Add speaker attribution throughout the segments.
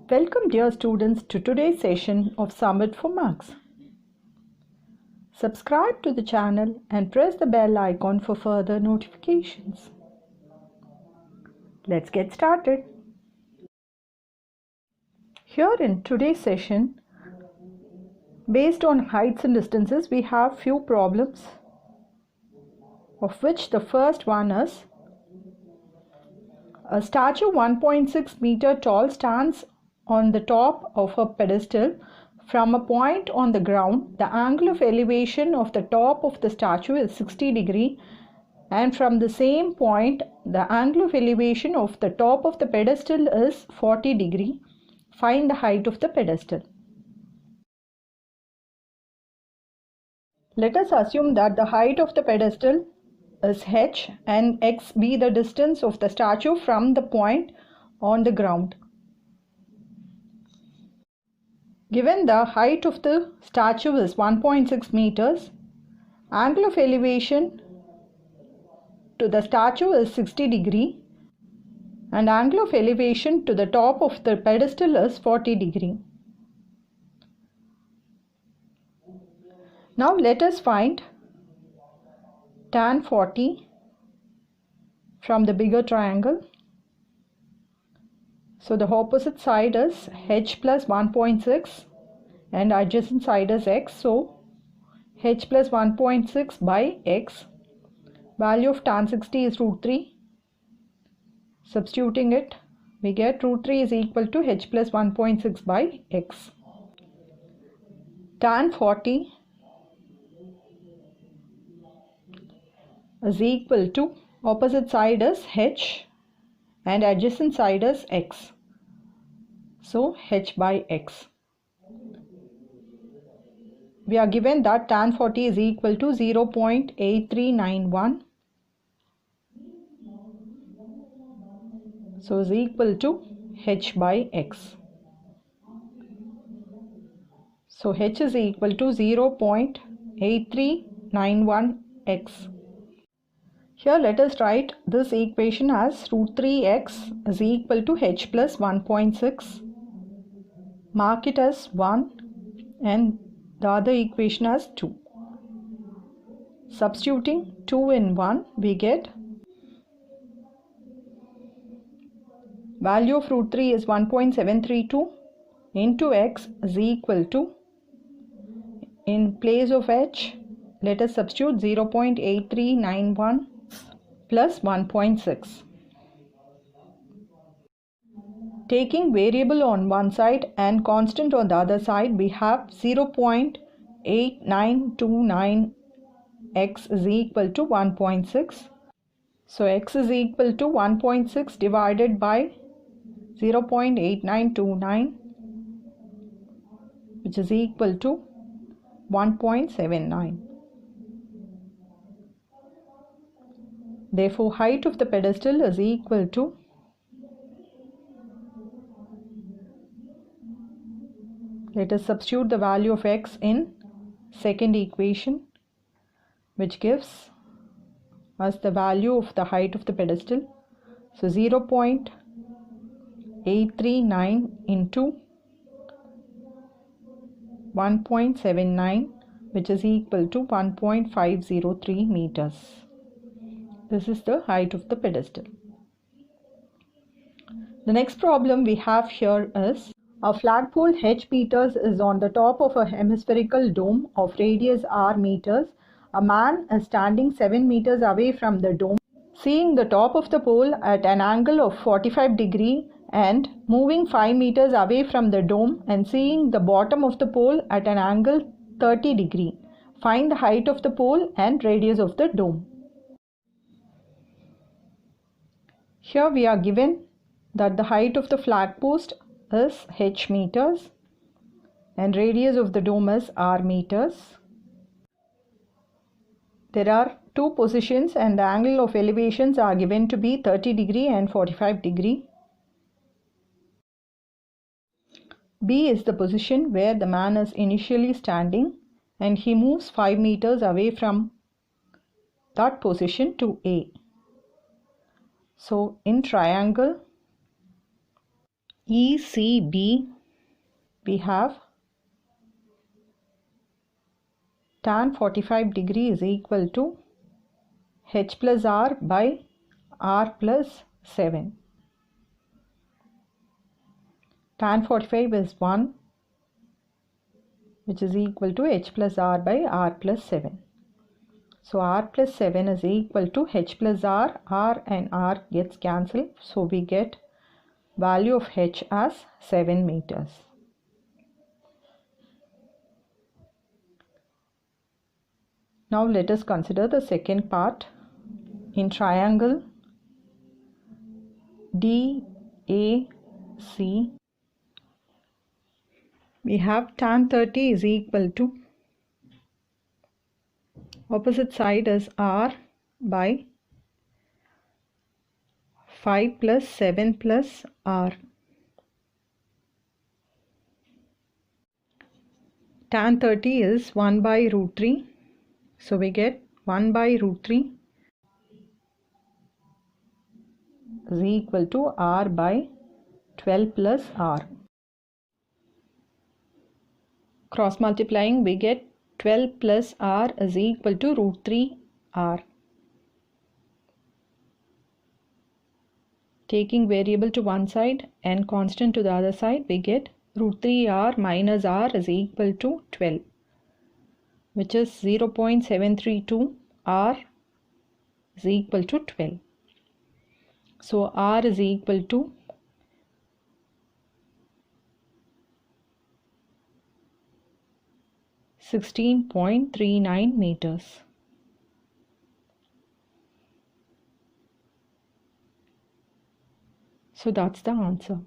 Speaker 1: Welcome dear students to today's session of Summit for Marks. Subscribe to the channel and press the bell icon for further notifications. Let's get started. Here in today's session, based on heights and distances, we have few problems, of which the first one is a statue 1.6 meter tall stands on the top of a pedestal. From a point on the ground, the angle of elevation of the top of the statue is 60 degree, and from the same point, the angle of elevation of the top of the pedestal is 40 degree. Find the height of the pedestal. Let us assume that the height of the pedestal is h and x be the distance of the statue from the point on the ground. Given the height of the statue is 1.6 meters, angle of elevation to the statue is 60 degree and angle of elevation to the top of the pedestal is 40 degree. Now let us find tan 40 from the bigger triangle. So the opposite side is h plus 1.6 and adjacent side is x. So h plus 1.6 by x. Value of tan 60 is root 3. Substituting it, we get root 3 is equal to h plus 1.6 by x. Tan 40 is equal to, opposite side is h and adjacent side is x. So h by x. We are given that tan 40 is equal to 0.8391. So is equal to h by x. So h is equal to 0.8391x. Here let us write this equation as root 3x is equal to h plus 1.6. Mark it as 1 and the other equation as 2. Substituting 2 in 1, we get value of root 3 is 1.732 into x is equal to, in place of h, let us substitute 0.8391 plus 1.6. Taking variable on one side and constant on the other side, we have 0.8929 x is equal to 1.6. So x is equal to 1.6 divided by 0.8929, which is equal to 1.79. Therefore, height of the pedestal is equal to let us substitute the value of x in second equation, which gives us the value of the height of the pedestal. So 0.839 into 1.79, which is equal to 1.503 meters. This is the height of the pedestal. The next problem we have here is a flagpole h meters is on the top of a hemispherical dome of radius r meters. A man is standing 7 meters away from the dome, seeing the top of the pole at an angle of 45 degree and moving 5 meters away from the dome and seeing the bottom of the pole at an angle 30 degree. Find the height of the pole and radius of the dome. Here we are given that the height of the flag post is h meters and radius of the dome is r meters. There are two positions and the angle of elevations are given to be 30 degree and 45 degree. B is the position where the man is initially standing and he moves 5 meters away from that position to A. So in triangle, ECB, we have tan 45 degree is equal to H plus R by R plus 7. Tan 45 is 1, which is equal to H plus R by R plus 7. So R plus 7 is equal to H plus R. R and R gets cancelled. So we get value of H as 7 meters. Now let us consider the second part. In triangle DAC, we have tan 30 is equal to, opposite side is R by 5 plus 7 plus R. Tan 30 is 1 by root 3. So we get 1 by root 3 is equal to R by 12 plus R. Cross multiplying, we get 12 plus R is equal to root 3 R. Taking variable to one side and constant to the other side, we get root 3 R minus R is equal to 12, which is 0.732 R is equal to 12. So R is equal to 16.39 meters. So that's the answer.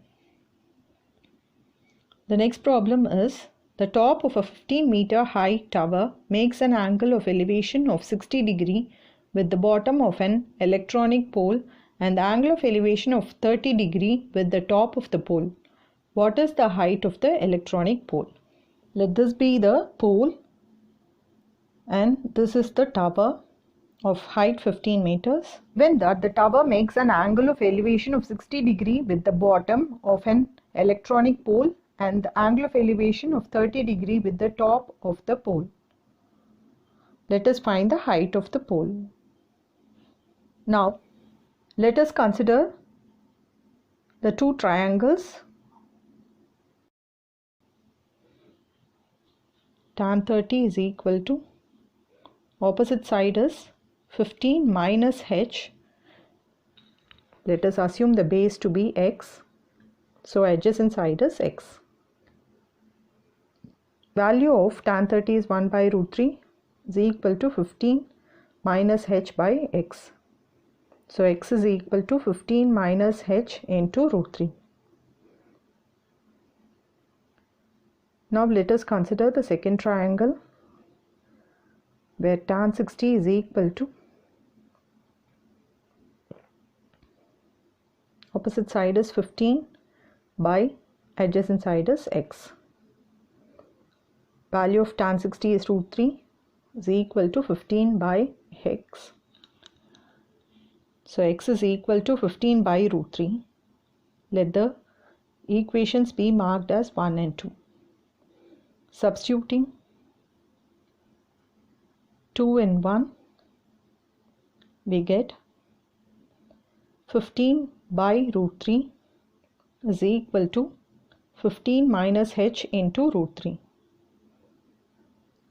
Speaker 1: The next problem is the top of a 15-meter high tower makes an angle of elevation of 60 degree with the bottom of an electronic pole and the angle of elevation of 30 degree with the top of the pole. What is the height of the electronic pole? Let this be the pole and this is the tower of height 15 meters. When the tower makes an angle of elevation of 60 degree with the bottom of an electronic pole and the angle of elevation of 30 degree with the top of the pole. Let us find the height of the pole. Now, let us consider the two triangles. Tan 30 is equal to, opposite side is 15 minus H. Let us assume the base to be X. So adjacent side is X. Value of tan 30 is 1 by root 3 is equal to 15 minus H by X. So X is equal to 15 minus H into root 3. Now let us consider the second triangle where tan 60 is equal to, opposite side is 15 by adjacent side is X. Value of tan 60 is root 3 is equal to 15 by X. So X is equal to 15 by root 3. Let the equations be marked as 1 and 2. Substituting 2 and 1, we get 15 by root 3 is equal to 15 minus H into root 3.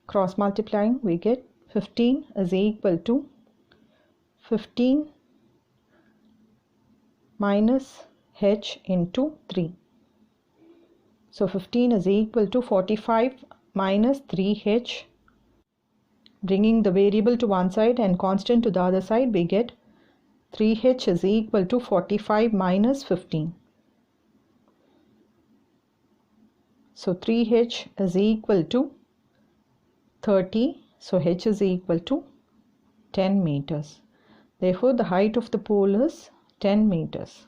Speaker 1: Cross multiplying, we get 15 is equal to 15 minus H into 3. So 15 is equal to 45 minus 3H. Bringing the variable to one side and constant to the other side, we get 3H is equal to 45 minus 15. So 3H is equal to 30. So H is equal to 10 meters. Therefore, the height of the pole is 10 meters.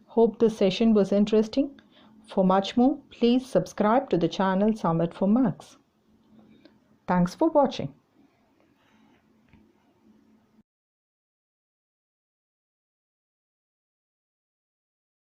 Speaker 1: Hope this session was interesting. For much more, please subscribe to the channel Summit for Maths. Thanks for watching.